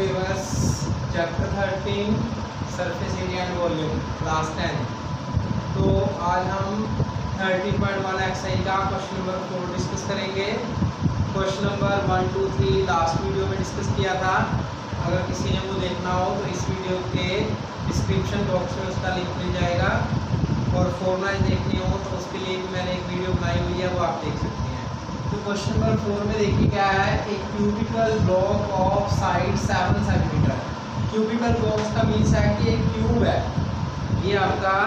Viewers, chapter 13 surface area and volume class 10। तो आज हम 13.1 एक्सरसाइज का क्वेश्चन नंबर 4 डिस्कस करेंगे। क्वेश्चन नंबर 1, 2, 3 लास्ट वीडियो में डिस्कस किया था। अगर किसी ने वो देखना हो तो इस वीडियो के डिस्क्रिप्शन बॉक्स में उसका लिंक मिल जाएगा, और फॉर्मूला देखनी हो तो उसके लिए भी मैंने एक वीडियो बनाई हुई है, वो आप देख सकते हैं। तो क्वेश्चन नंबर 4 में देखिए क्या है, एक cubical block of side 7 centimetre. Cubical box का मीन्स है कि एक क्यूब है, ये आपका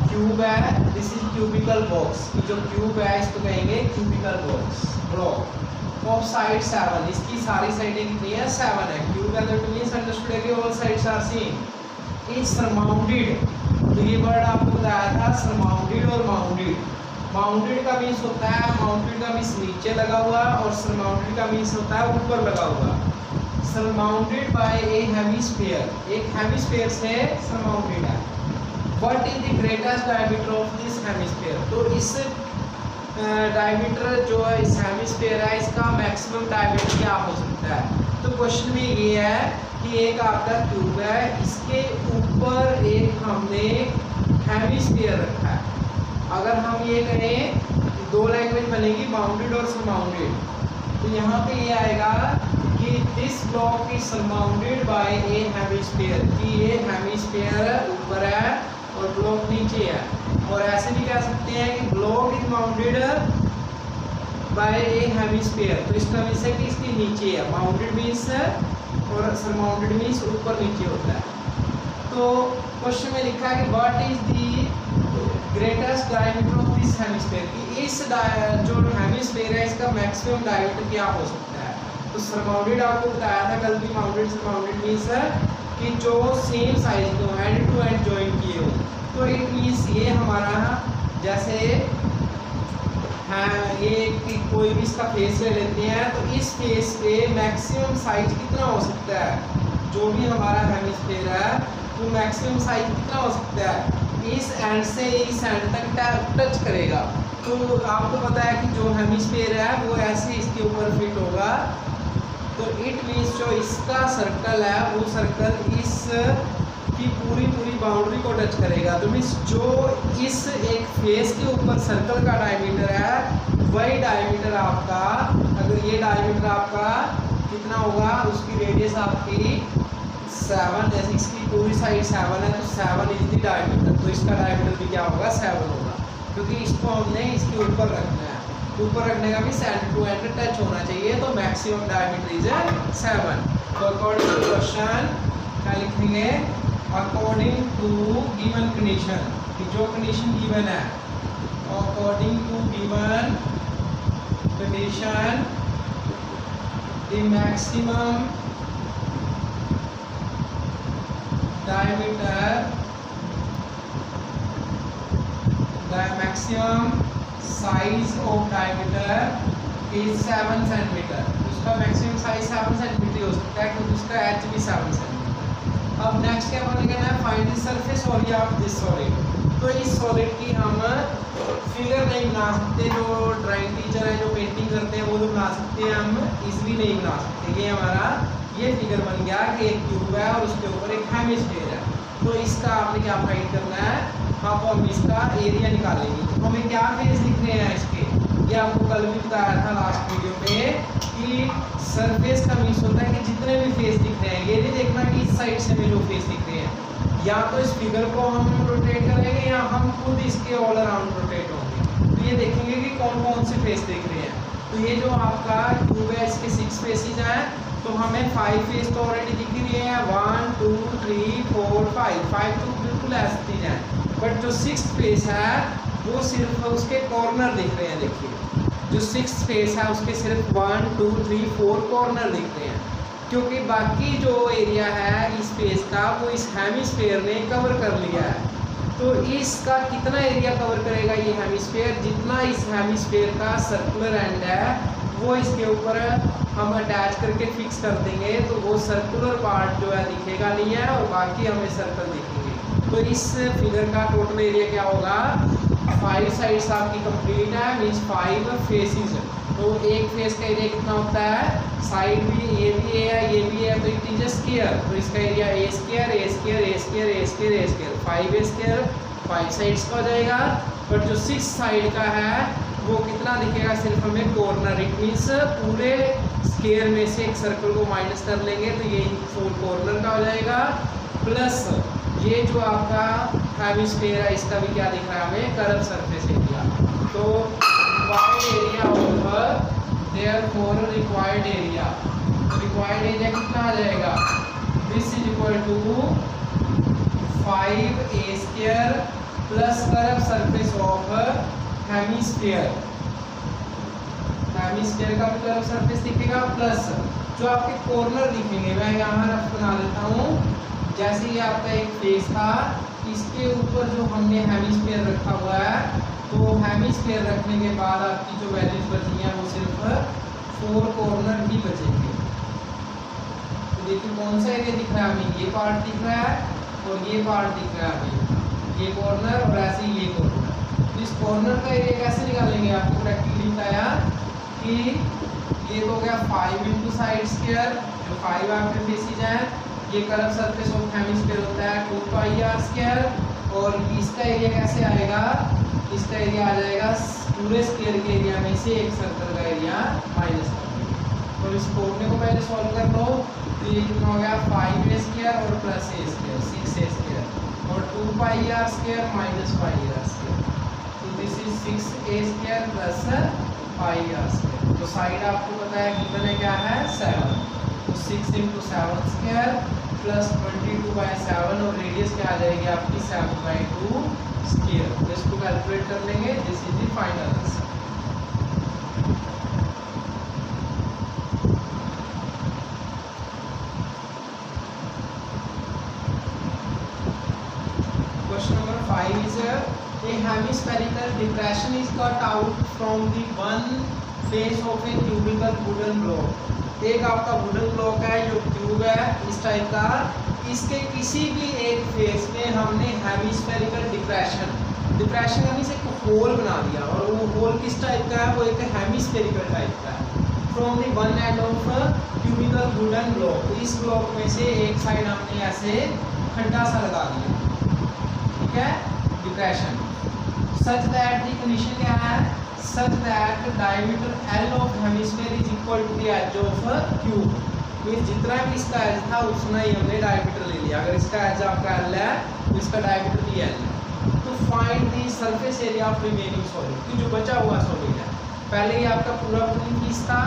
क्यूब है, दिस इज क्यूबिकल बॉक्स। जो क्यूब है इसको कहेंगे cubical box block of side 7। इसकी सारी साइडें कितनी है? 7 है। क्यूब का दैट मींस अंडरस्टूड है कि all sides are same. Is surmounted, तो ये वर्ड आपको बताया था सरमाउंडेड और माउंटेड। माउंटेड का मीन्स होता है, माउंटेड का मीन्स नीचे लगा हुआ, और सरमाउंडेड का मीन्स होता है ऊपर लगा हुआ। सरमाउंडेड बाय ए हेमिस्फीयर, एक हेमिस्फीयर से सरमाउंडेड है। What is the greatest diameter of this hemisphere? तो इस डायमीटर जो है, इस हेमिस्फीयर है, इसका मैक्सिमम डायमीटर क्या हो सकता है? तो क्वेश्चन में ये है कि एक आपका क्यूब है, इसके ऊपर एक हमने हेमिस्फीयर रखा है। अगर हम ये करें, दो लैंग्वेज बनेगी, बाउंडेड और सरमाउंडेड। तो यहाँ पे ये आएगा कि this block is surmounted by a hemisphere, कि ये हेमिस्फीयर ऊपर है और ब्लॉक नीचे है। और ऐसे भी कह सकते हैं कि block is mounted by a hemisphere. तो इसका मीन्स है कि इसके नीचे है, माउंटेड मीन्स और सरमाउंडेड मीन्स ऊपर नीचे होता है। तो क्वेश्चन में लिखा है कि what is the greatest diameter of this hemisphere, कि इस जो हेमिस्फीयर है इसका मैक्सिमम डायमीटर क्या हो सकता है? तो सरमाउंडेड आपको बताया था कल भी, माउंटेड सरमाउंडेड मीन्स कि जो सेम साइज के हो, एंड टू एंड जॉइन किए हो। तो इट मीन्स ये हमारा जैसे है, ये कोई भी इसका फेस ले लेते हैं, तो इस फेस पे मैक्सिमम साइज कितना हो सकता है? जो भी हमारा हेमिस्फीयर है तो मैक्सिमम साइज कितना हो सकता है? इस एंड से इस एंड तक टच करेगा। तो आपको पता है कि जो हेमिस्फीयर है वो ऐसे इसके ऊपर फिट होगा। तो इट मीन्स जो इसका सर्कल है वो सर्कल इस की पूरी बाउंड्री को टच करेगा। तो मीन्स जो इस एक फेस के ऊपर सर्कल का डायमीटर है, वही डायमीटर आपका, अगर ये डायमीटर आपका कितना होगा, उसकी रेडियस आपकी 7, जैसे इसकी पूरी साइड 7 है तो 7 इज द डायमीटर। तो इसका डायमीटर भी क्या होगा? 7 होगा, क्योंकि इसको हमने इसके ऊपर रखना है। ऊपर रखने का भी एंड टू एंड टच होना चाहिए, तो मैक्सिमम डायमीटर इज 7। तो अकॉर्डिंग टू क्वेश्चन क्या लिखेंगे? अकॉर्डिंग टू गिवन कंडीशन, कि जो कंडीशन गिवन है, according to given condition the maximum diameter, the maximum size of diameter is 7 centimeter। उसका मैक्सिमम साइज 7 सेंटीमीटर हो सकता है, क्योंकि उसका एच भी 7 सेंटीमीटर। अब नेक्स्ट क्या बोला गया है? Find the surface area of this solid. तो इस सॉलिड की हम फिगर नहीं बना सकते, जो ड्राइंग टीचर है जो पेंटिंग करते हैं वो तो बना सकते हैं, हम इजली नहीं बना सकते। ये हमारा ये फिगर बन गया कि एक क्यूब है और उसके ऊपर एक हेमिस्फीयर है। तो इसका आपने क्या फाइंड करना है? अब हम इसका एरिया निकालेंगे। तो हमें क्या फेस दिख रहे हैं इसके? ये आपको कल भी बताया था लास्ट वीडियो में कि सरफेस का मीन्स होता है कि जितने भी फेस दिख रहे हैं, ये नहीं देखना कि इस साइड से में जो फेस दिख रहे हैं, या तो इस फिगर को हम रोटेट करेंगे या हम खुद इसके ऑल अराउंड रोटेट होंगे। तो ये देखेंगे कि कौन कौन से फेस दिख रहे हैं। तो ये जो आपका क्यूब है इसके 6 फेसेज हैं, तो हमें 5 फेस तो ऑलरेडी दिख ही रहे हैं, 1 2 3 4 5 तो बिल्कुल ऐसे ही हैं। बट जो 6th फेस है वो सिर्फ उसके कॉर्नर दिख रहे हैं। देखिए जो 6th फेस है उसके सिर्फ 1 2 3 4 कॉर्नर दिख रहे हैं, क्योंकि बाकी जो एरिया है इस फेस का वो इस हेमिस्फीयर ने कवर कर लिया है। तो इसका कितना एरिया कवर करेगा ये हेमिस्फीयर? जितना इस हेमिस्फीयर का सर्कुलर एंड है वो इसके ऊपर हम अटैच करके फिक्स कर देंगे, तो वो सर्कुलर पार्ट जो है दिखेगा नहीं है, और बाकी हमें सर्कल दिखेंगे। तो इस फिगर का टोटल एरिया क्या होगा? 5 साइड्स आपकी कंप्लीट है, मीन्स 5 फेसेस तो एक फेस का एरिया कितना होता है, साइड भी ये भी है ये भी है, तो इट इज स्क्वायर, तो इसका area A square A square A square A square A square 5 square 5 sides का हो जाएगा। बट जो 6 साइड का है वो कितना दिखेगा, सिर्फ हमें कॉर्नर, इट मीन्स पूरे स्क्वायर में से एक सर्कल को माइनस कर लेंगे तो ये 4 कॉर्नर का हो जाएगा। प्लस ये जो आपका हेमिस्फीयर है इसका भी क्या दिख रहा है हमें, कर्व सरफेस एरिया। तो required area of therefore required area कितना आ जाएगा, this is equal to 5a square plus curve surface of hemisphere का भी कर्व सरफेस दिखेगा, प्लस जो आपके कॉर्नर दिखेंगे मैं यहाँ रफ बना देता हूँ। जैसे ये आपका एक फेस था, इसके ऊपर जो हमने हेमिस्फीयर रखा हुआ है, तो हेमिस्फीयर रखने के बाद आपकी जो वैल्यूज बची हैं वो सिर्फ 4 कॉर्नर ही बचेंगे। तो देखिए कौन सा एरिया दिख रहा है हमें, ये पार्ट दिख रहा है और ये पार्ट दिख रहा है हमें, ये कॉर्नर और ऐसे ही ये कॉर्नर। तो इस कॉर्नर का एरिया कैसे निकालेंगे, आपको प्रैक्टिकली बताया कि ये हो गया 5 इंटू साइड स्क्वायर, जो 5 आपके फेसेज हैं, ये कर्व सरफेस ऑफ हेमिस्फीयर होता है 2 पाई आर स्क्वायर, और इसका एरिया कैसे आएगा, इसका एरिया आ जाएगा पूरे स्क्वायर के एरिया में से एक सर्कल का एरिया माइनस कर देंगे। तो इस फॉर्मूले को पहले सॉल्व कर लो, तो ये कितना हो गया 5a स्क्वायर और plus a square 6a square और 2 pi are square minus pi are square, तो this is 6a square plus pi are square. तो साइड आपको पता है गिवन है क्या है 7, तो 6 इंटू 7 स्क्वायर प्लस 22/7 और रेडियस क्या आ जाएगी आपकी 7/2 स्क्वायर। तो इसको कैलकुलेट कर लेंगे, this is the final answer. Question number 5 is a hemispherical depression is cut out from the one face of a cubical wooden block। एक आपका वुडन ब्लॉक है जो क्यूब है इस टाइप का, इसके किसी भी एक फेस में हमने हेमिस्फेरिकल डिप्रेशन यानी से एक होल बना दिया, और वो होल किस टाइप का है, वो एक हेमिस्फेरिकल टाइप का है। From the one end of cubical wooden block, इस ब्लॉक में से एक साइड हमने ऐसे खड्डा सा लगा दिया, ठीक है, depression. Such that the condition क्या है, such that diameter L of hemisphere is equal to the edge of cube। Means जितना भी इसका एज था उतना ही हमने डायमीटर ले लिया। अगर इसका एज आपका L है तो इसका डायमीटर भी L है। तो find the surface area of remaining solid, कि जो बचा हुआ सॉलिड है, पहले ही आपका पूरा वुडन पीस था,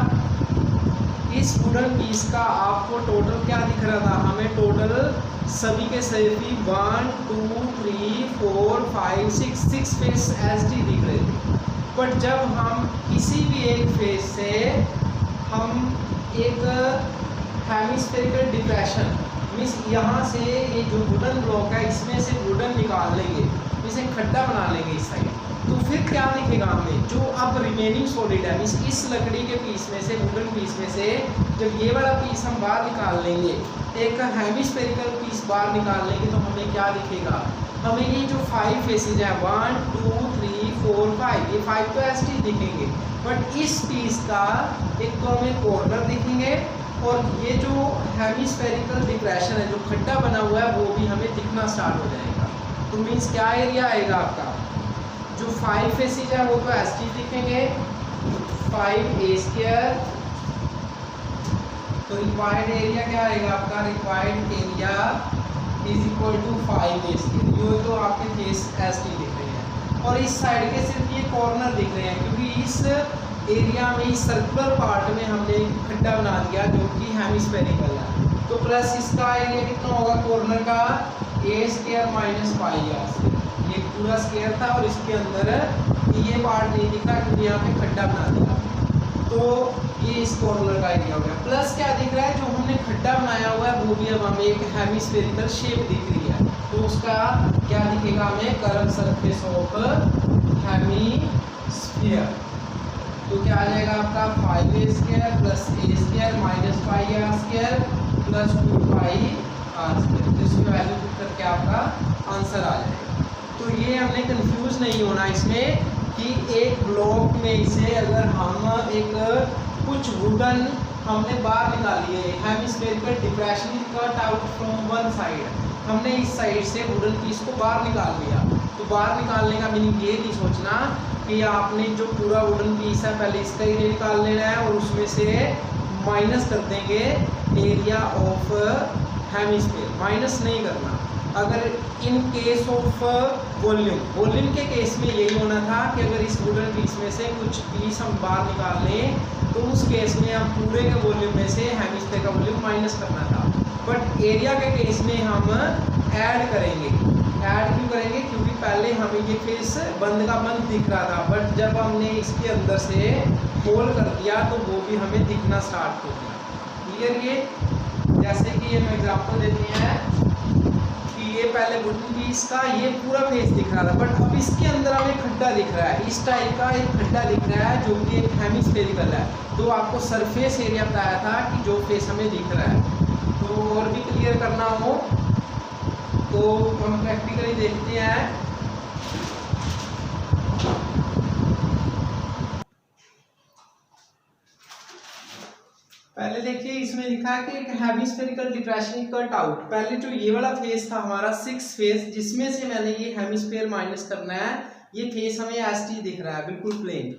इस वुडन पीस का आपको टोटल क्या दिख रहा था, हमें टोटल सभी के सभी 1 2 3 4 5 6 फेस एच डी दिख रहे थे। बट जब हम किसी भी एक फेस से हम एक हेमिस्फेरिकल डिप्रेशन मीन्स यहाँ से ये जो वुडन ब्लॉक है इसमें से वुडन निकाल लेंगे, इसे खड्डा बना लेंगे इस साइड, तो फिर क्या दिखेगा हमें, जो अब रिमेनिंग सॉलिड है मीन्स इस लकड़ी के पीस में से, वुडन पीस में से जब ये वाला पीस हम बाहर निकाल लेंगे, एक हेमिस्फेरिकल पीस बाहर निकाल लेंगे, तो हमें क्या दिखेगा, हमें ये जो 5 फेसेज हैं 1 2 3 4 5, ये 5 तो ऐसे ही दिखेंगे, बट इस पीस का एक तो हमें कॉर्नर दिखेंगे, और ये जो हेमिस्फेरिकल डिप्रेशन है जो खड्डा बना हुआ है वो भी हमें दिखना स्टार्ट हो जाएगा। तो मीन्स क्या एरिया आएगा आपका, जो 5 फेसेज है वो तो ऐसे ही दिखेंगे 5a स्क्वायर, तो रिक्वायर्ड एरिया क्या आएगा आपका, required area is equal to 5a square, ये तो आपके फेस ऐसे ही दिख रहे हैं, और इस साइड के सिर्फ ये कॉर्नर दिख रहे हैं, क्योंकि इस एरिया में इस सर्कुलर पार्ट में हमने खड्डा बना दिया जो कि हेमिस्फेरिकल है। तो प्लस इसका एरिया कितना होगा कॉर्नर का, a square minus pi are square, ये पूरा स्क्वायर था और इसके अंदर ये पार्ट नहीं दिखा क्योंकि यहाँ पे खड्डा बना दिया, तो ये इस कॉर्नर का एरिया हो गया। प्लस क्या दिख रहा है, जो हमने खड्डा बनाया हुआ है वो भी अब हमें एक हेमिस्फेरिकल शेप दिख रही है, तो उसका क्या दिखेगा हमें, कर्व सरफेस ऑफ हेमिस्फीयर। तो क्या आ जाएगा आपका 5a square plus a square minus pi are square plus 2 pi are square, जिसकी वैल्यू पुट करके आपका आंसर आ जाएगा। तो ये हमने कंफ्यूज नहीं होना इसमें, कि एक ब्लॉक में से अगर हम एक कुछ वुडन हमने बाहर निकाली है, hemispherical depression cut out from one side, हमने इस साइड से वुडन पीस को बाहर निकाल लिया। तो बाहर निकालने का मीनिंग ये नहीं सोचना कि आपने जो पूरा वुडन पीस है पहले इसका एरिया निकाल लेना है और उसमें से माइनस कर देंगे एरिया ऑफ हेमिस्फीयर, माइनस नहीं करना। अगर इन केस ऑफ वॉल्यूम के केस में यही होना था कि अगर इस वुडन पीस में से कुछ पीस हम बाहर निकाल लें तो उस केस में हम पूरे के वॉल्यूम में से हेमिस्फीयर का वॉल्यूम माइनस करना था। बट एरिया के केस में हम ऐड करेंगे। ऐड क्यों करेंगे? क्योंकि पहले हमें ये फेस बंद का बंद दिख रहा था, बट जब हमने इसके अंदर से होल कर दिया तो वो भी हमें दिखना स्टार्ट हो गया। क्लियर? ये जैसे कि ये हम एग्जाम्पल देते हैं कि ये पहले वुडन पीस का ये पूरा फेस दिख रहा था, बट अब इसके अंदर हमें खड्डा दिख रहा है, इस टाइप का एक खड्डा दिख रहा है जो कि एक हेमिस्फेरिकल है। तो आपको सरफेस एरिया बताया था कि जो फेस हमें दिख रहा है। तो और भी क्लियर करना हो तो हम प्रैक्टिकली देखते हैं। पहले देखिए इसमें लिखा है कि एक हेमिस्फेरिकल डिप्रेशन कट आउट। पहले जो ये वाला फेस था हमारा 6 फेस, जिसमें से मैंने ये हेमिस्फीयर माइनस करना है, ये फेस हमें एसटी दिख रहा है बिल्कुल प्लेन।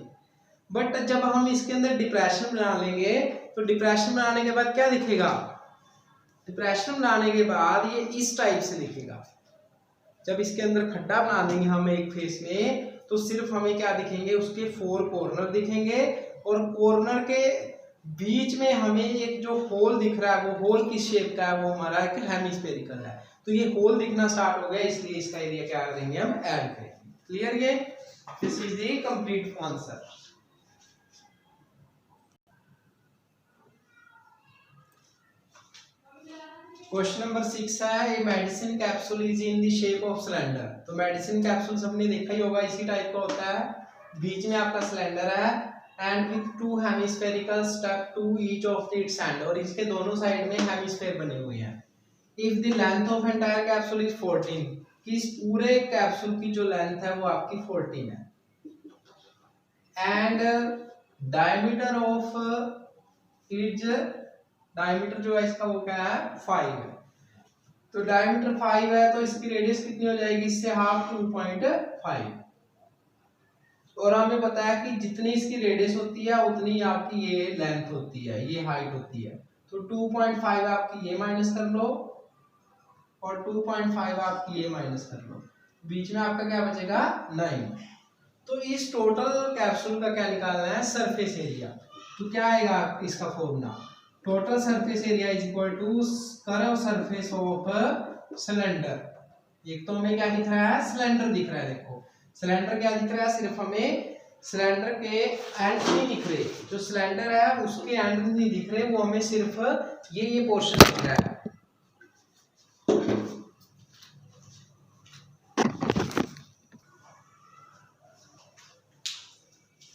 बट जब हम इसके अंदर डिप्रेशन बना लेंगे तो डिप्रेशन बनाने के बाद क्या दिखेगा? डिप्रेशन बनाने के बाद ये इस टाइप से दिखेगा। जब इसके अंदर खड्डा बना देंगे हम एक फेस में तो सिर्फ हमें क्या दिखेंगे? उसके 4 कॉर्नर दिखेंगे और कॉर्नर के बीच में हमें एक जो होल दिख रहा है वो होल किस शेप का है? वो हमारा एक हेमिस्फेरिकल है। तो ये होल दिखना स्टार्ट हो गया, इसलिए इसका एरिया क्या करेंगे? हम ऐड करेंगे। क्लियर? ये this is the complete answer. Question number 6 है, a medicine capsule is in the shape of cylinder. तो मेडिसिन कैप्सूल सबने देखा ही होगा, इसी टाइप का होता है। बीच में आपका सिलेंडर है and with 2 hemispherical stuck to each of its end, और इसके दोनों साइड में हेमिस्फेयर बने हुए हैं। If the length of entire capsule is 14, कि इस पूरे कैप्सूल की जो लेंथ है वो आपकी 14 है and diameter of is, diameter जो है इसका वो क्या है? 5 है। तो डायमीटर 5 है तो इसकी रेडियस कितनी हो जाएगी? इससे हाफ 2.5। और हमें पता है कि जितनी इसकी रेडियस होती है उतनी आपकी ये लेंथ होती है, ये हाइट होती है। तो 2.5 आपकी ये माइनस कर लो और 2.5 आपकी ये माइनस कर लो, बीच में आपका क्या बचेगा? 9। तो इस टोटल कैप्सूल का क्या निकालना है? Surface area. तो क्या आएगा इसका formula? Total surface area is equal to curve surface of cylinder. एक तो हमें क्या दिख रहा है? सिलेंडर दिख रहा है। देखो सिलेंडर क्या दिख रहा है? सिर्फ हमें सिलेंडर के एंड नहीं दिख रहे, जो सिलेंडर है उसके एंड नहीं दिख रहे, वो हमें सिर्फ ये पोर्शन दिख रहा है।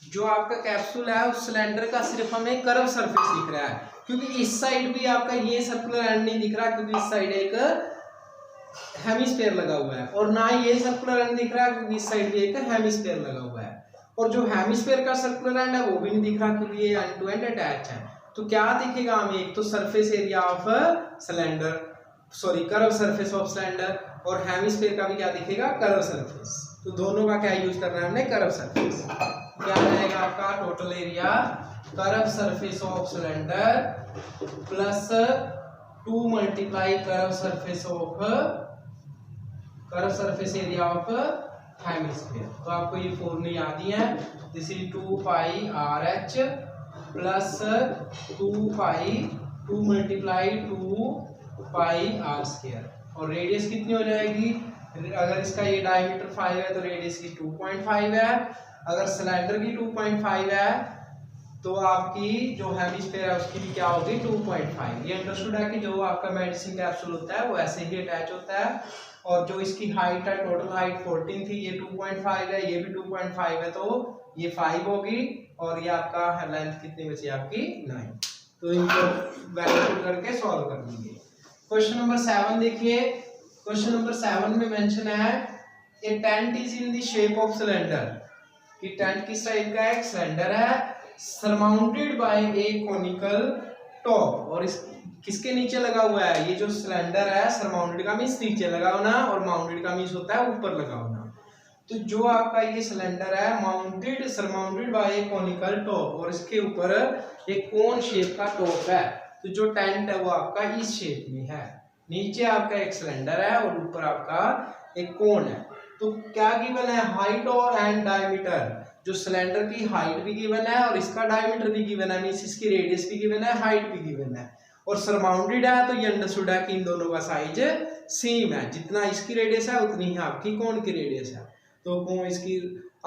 जो आपका कैप्सूल है उस सिलेंडर का सिर्फ हमें कर्व सरफेस दिख रहा है, क्योंकि इस साइड भी आपका ये सर्कुलर एंड नहीं दिख रहा, क्योंकि इस साइड एक हेमिस्फीयर लगा हुआ है, और ना ये सर्कुलर एंड दिख रहा है क्योंकि इस साइड भी एक हेमिस्फीयर लगा हुआ है। और जो हेमिस्फीयर का सर्कुलर एंड है वो भी नहीं दिख रहा क्योंकि ये एंड टू एंड अटैच है। तो क्या दिखेगा हमें? एक तो surface area of cylinder, sorry curve surface of cylinder, और हेमिस्फीयर का भी क्या दिखेगा? Curve surface. तो दोनों का क्या यूज करना है हमने? Curve surface. क्या रहेगा आपका total area? Curve surface of cylinder plus 2 multiply curve surface area of hemisphere. तो आपको ये फॉर्मूला याद ही है। This is 2 pi R H plus 2 pi 2 multiply 2 pi are square, और रेडियस कितनी हो जाएगी? अगर इसका ये डायमीटर 5 है तो रेडियस की 2.5 है। अगर सिलेंडर की 2.5 है तो आपकी जो हेमिस्फीयर है उसकी भी क्या होगी? 2.5। ये अंडरस्टूड है कि जो आपका मेडिसिन कैप्सूल होता है वो ऐसे ही अटैच होता है, और जो इसकी हाइट है, टोटल हाइट 14 थी, ये 2.5 है, ये भी 2.5 है, तो ये 5 होगी, और ये आपका लेंथ कितनी बची? आपकी 9। तो इनको वैल्यू पुट करके सॉल्व कर लेंगे। क्वेश्चन नंबर 7 देखिए। क्वेश्चन नंबर 7 में मेंशन है a tent is in the shape of cylinder. कि टेंट किस टाइप का है, एक सिलेंडर है surmounted by a conical top, और इस किसके नीचे लगा हुआ है, ये जो सिलेंडर है सरमाउंटेड का मींस नीचे लगा होना और माउंटेड का मींस होता है ऊपर लगा होना। तो जो आपका ये सिलेंडर है mounted surmounted by a conical top और इसके ऊपर एक कोन शेप का टॉप है, तो जो टेंट है वो आपका इस शेप में है, नीचे आपका एक सिलेंडर है और ऊपर आपका एक कोन है। तो क्या गिवन है, हाइट और एंड डायमीटर, जो सिलेंडर की हाइट भी गिवन है और इसका डायमीटर भी गिवन है, मींस इसकी रेडियस भी गिवन है, हाइट भी गिवन है, और सरमाउंडेड है तो ये अंडरस्टूड है कि इन दोनों का साइज सेम है, जितना इसकी रेडियस है उतनी ही आपकी कोन की रेडियस है। तो कोन इसकी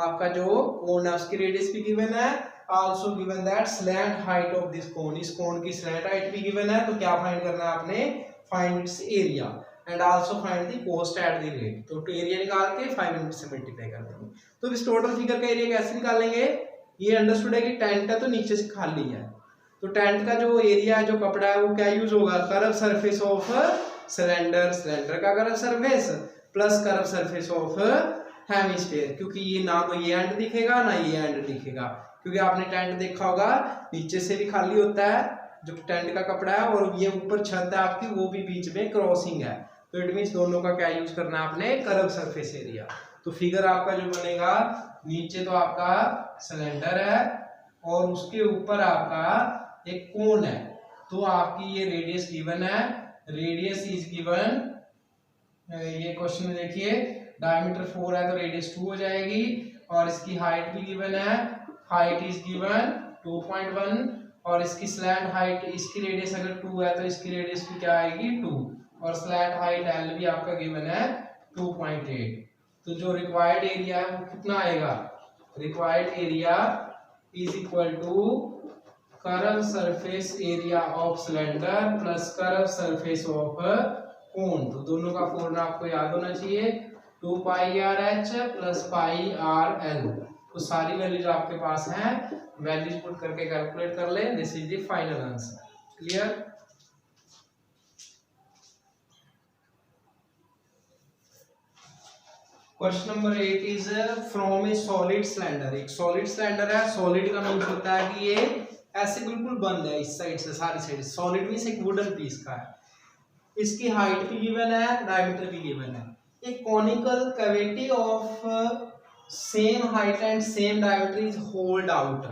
आपका जो कोन है उसकी रेडियस भी गिवन है, also given that slant height of this cone, इस कोन की स्लैंट हाइट भी गिवन है। तो क्या फाइंड करना है आपने, find its area and also find the cost at the rate. तो एरिया निकाल के 500 से मल्टीप्लाई कर देंगे। तो इस टोटल फिगर का एरिया कैसे निकालेंगे, ये अंडरस्टूड है कि टेंट है तो नीचे से खाली है, तो टेंट का जो एरिया है जो कपड़ा है वो क्या यूज होगा, curve surface of cylinder, cylinder का curve surface plus curve surface of hemisphere, क्योंकि ये ना तो ये एंड दिखेगा ना ये एंड दिखेगा, क्योंकि आपने टेंट देखा होगा नीचे से भी खाली होता है जो टेंट का कपड़ा है और ये ऊपर छत है आपकी वो भी बीच में क्रॉसिंग है, तो इट मींस दोनों का क्या यूज करना है आपने, कर्व सरफेस एरिया। तो फिगर आपका जो बनेगा, नीचे तो आपका सिलेंडर है और उसके ऊपर आपका एक कोन है, तो आपकी ये रेडियस गिवन है, रेडियस इज गिवन, ये क्वेश्चन में देखिए डायमीटर 4 है तो रेडियस 2 हो जाएगी, और इसकी हाइट भी गिवन है, हाइट इज गिवन 2.1, और इसकी स्लैंट हाइट, इसकी रेडियस अगर 2 है तो इसकी रेडियस भी क्या आएगी 2, और स्लैंट हाइट एल भी आपका गिवन है 2.8। तो जो रिक्वायर्ड एरिया है वो कितना आएगा, required area is equal to curve surface area of cylinder plus curve surface of cone. तो दोनों का फॉर्मूला आपको याद होना चाहिए, 2 pi R H plus pi r l. तो सारी वैल्यूज आपके पास हैं, वैल्यूज पुट करके कैलकुलेट कर ले, this is the final answer. Clear. Question number 8 is from A solid cylinder, एक सॉलिड सिलेंडर है, सॉलिड का मीन होता है कि ये ऐसे बिल्कुल बंद है इस साइड से सारी साइड, सॉलिड मींस एक वुडन पीस का है, इसकी हाइट भी गिवन है, डायमीटर भी गिवन है, एक conical cavity of same height and same diameter is hold out,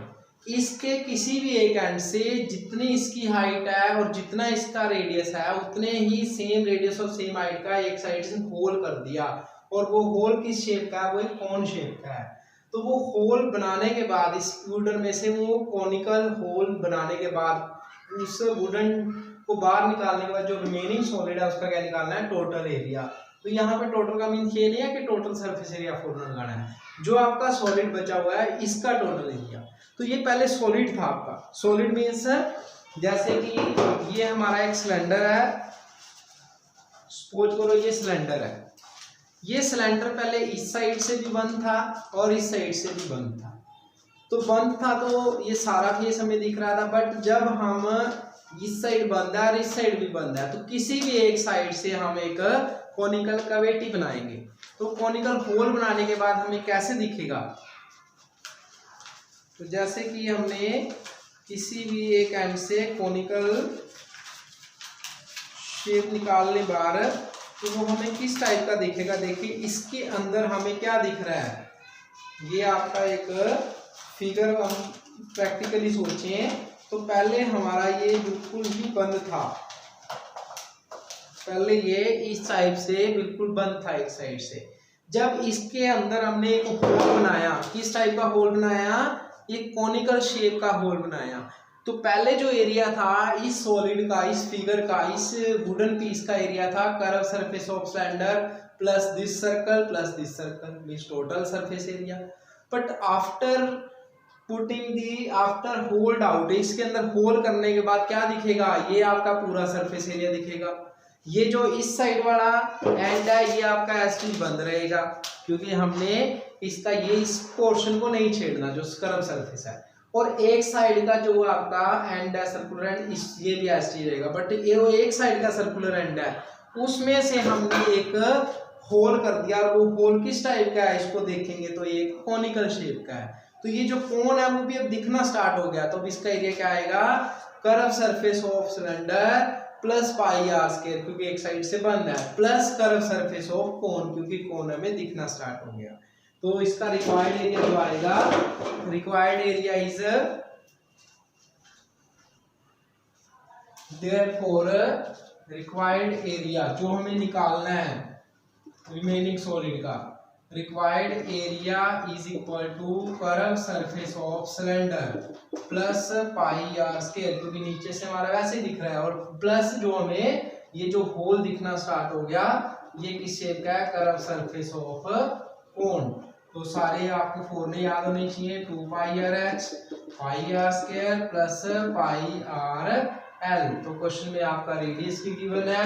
इसके किसी भी एक एंड से जितनी इसकी हाइट है और जितना इसका रेडियस है उतने ही सेम रेडियस और सेम हाइट का एक साइड से होल कर दिया, और वो होल किस शेप का है, वो एक कोन शेप का है। तो वो होल बनाने के बाद इस वुडन में से वो कॉनिकल होल बनाने के बाद उस वुडन को बाहर निकालने के बाद जो रिमेनिंग सॉलिड है उसका क्या निकालना है, टोटल एरिया। तो यहाँ पे टोटल का मीन्स ये नहीं है कि टोटल सरफेस एरिया फॉर्मूला लगाना है, जो आपका सॉलिड बचा हुआ है इसका टोटल एरिया। तो ये पहले सॉलिड था आपका, सॉलिड मीन्स जैसे कि ये हमारा एक सिलेंडर है, सपोज करो ये सिलेंडर है, ये सिलेंडर पहले इस साइड से भी बंद था और इस साइड से भी बंद था, तो बंद था तो ये सारा फेस हमें दिख रहा था, बट जब हम इस साइड बंद है और इस साइड भी बंद है तो किसी भी एक साइड से हम एक कॉनिकल कैविटी बनाएंगे, तो कॉनिकल होल बनाने के बाद हमें कैसे दिखेगा, तो जैसे कि हमने किसी भी एक एंड से कॉनिकल शेप निकालने बार तो वो हमें किस टाइप का दिखेगा, देखिए इसके अंदर हमें क्या दिख रहा है, ये आपका एक फिगर हम प्रैक्टिकली सोचें तो पहले हमारा ये बिल्कुल ही बंद था, पहले ये इस साइड से बिल्कुल बंद था एक साइड से, जब इसके अंदर हमने एक होल बनाया, किस टाइप का होल बनाया, एक कॉनिकल शेप का होल बनाया, तो पहले जो एरिया था इस सॉलिड का, इस फिगर का, इस वुडन पीस का एरिया था curve surface of cylinder plus this circle means total surface area. But after putting the, after hold out, इसके अंदर होल करने के बाद क्या दिखेगा, ये आपका पूरा सरफेस एरिया दिखेगा। ये जो इस साइड वाला एंड है ये आपका ऐसे ही बंद रहेगा, क्योंकि हमने इसका ये इस पोर्शन को नहीं छेड़ना जो कर्व सरफेस है, और एक साइड का जो आपका एंड है सर्कुलर एंड, इस ये भी ऐसे ही रहेगा, बट ये एक साइड का सर्कुलर एंड है उसमें से हमने एक होल कर दिया, और वो होल किस टाइप का है इसको देखेंगे तो ये कॉनिकल शेप का है। तो ये जो कोन है वो भी अब दिखना स्टार्ट हो गया, तो अब इसका एरिया क्या आएगा, curve surface of cylinder plus pi are square, क्योंकि एक साइड से बंद है, plus curve surface of cone, क्योंकि कोन हमें दिखना स्टार्ट हो गया। तो इसका रिक्वायर्ड एरिया जो आएगा, required area is therefore required area जो हमें निकालना है रिमेनिंग सॉलिड का, required area is equal to curve surface of cylinder plus pi are square, क्योंकि नीचे से हमारा वैसे ही दिख रहा है, और प्लस जो हमें ये जो होल दिखना स्टार्ट हो गया ये किस शेप का है, कर्व सरफेस ऑफ कोन। तो सारे आपको फॉर्मूले याद होने चाहिए, 2 pi are h pi are square plus pi r l. तो क्वेश्चन में आपका रेडियस भी गिवन है,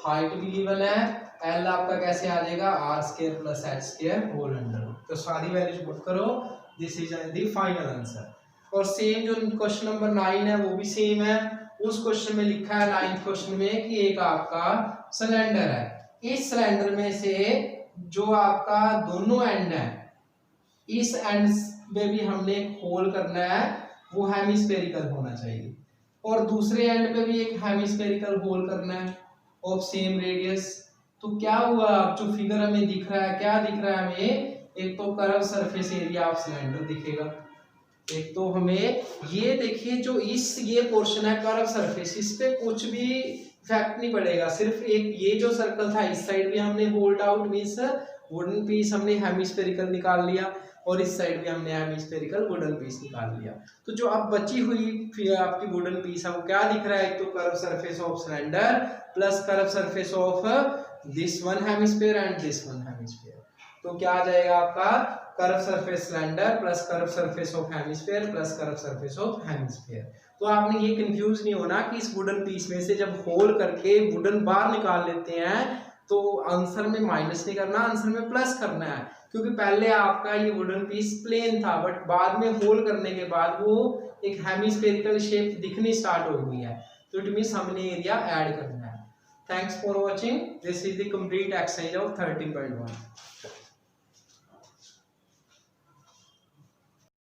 हाइट भी गिवन है, एल आपका कैसे आ जाएगा, R square plus H square whole under. तो सारी वैल्यूज पुट करो, this is the final answer. और सेम जो क्वेश्चन नंबर 9 है वो भी सेम है, उस क्वेश्चन में लिखा है 9th क्वेश्चन में कि एक आपका सिलेंडर है, इस सिलेंडर में से जो आपका दोनों एंड है, इस एंड में भी हमने एक होल करना है, वो हेमिस्फेरिकल होना चाहिए, और दूसरे एंड पे भी एक हेमिस्फेरिकल होल करना है ऑफ सेम रेडियस। तो क्या हुआ, जो फिगर हमें दिख रहा है, क्या दिख रहा है हमें, एक तो curve surface area of cylinder दिखेगा, एक तो हमें ये देखिए जो ये पोर्शन है कर्व सरफेस, इस पे कुछ भी इफेक्ट नहीं पड़ेगा, सिर्फ एक ये जो सर्कल था इस साइड भी हमने hold out means wooden piece हमने हेमिस्फेरिकल निकाल लिया, और इस साइड भी हमने हेमिस्फेरिकल वुडन पीस निकाल लिया। तो जो अब बची हुई आपकी वुडन पीस है वो क्या दिख रहा है, एक तो curve surface of cylinder plus curve surface of this one hemisphere and this one hemisphere. तो क्या आ जाएगा आपका, curve surface cylinder plus curve surface of hemisphere plus curve surface of hemisphere. तो आपने ये कंफ्यूज नहीं होना कि इस वुडन पीस में से जब होल करके वुडन बार निकाल लेते हैं तो आंसर में माइनस नहीं करना, आंसर में प्लस करना है, क्योंकि पहले आपका ये वुडन पीस प्लेन था, बट बाद में होल करने के बाद वो एक हेमिस्फेरिकल शेप दिखनी स्टार्ट हो गई है, तो इट मींस हमने एरिया ऐड करना है। Thanks for watching, this is the complete exercise of 13.1।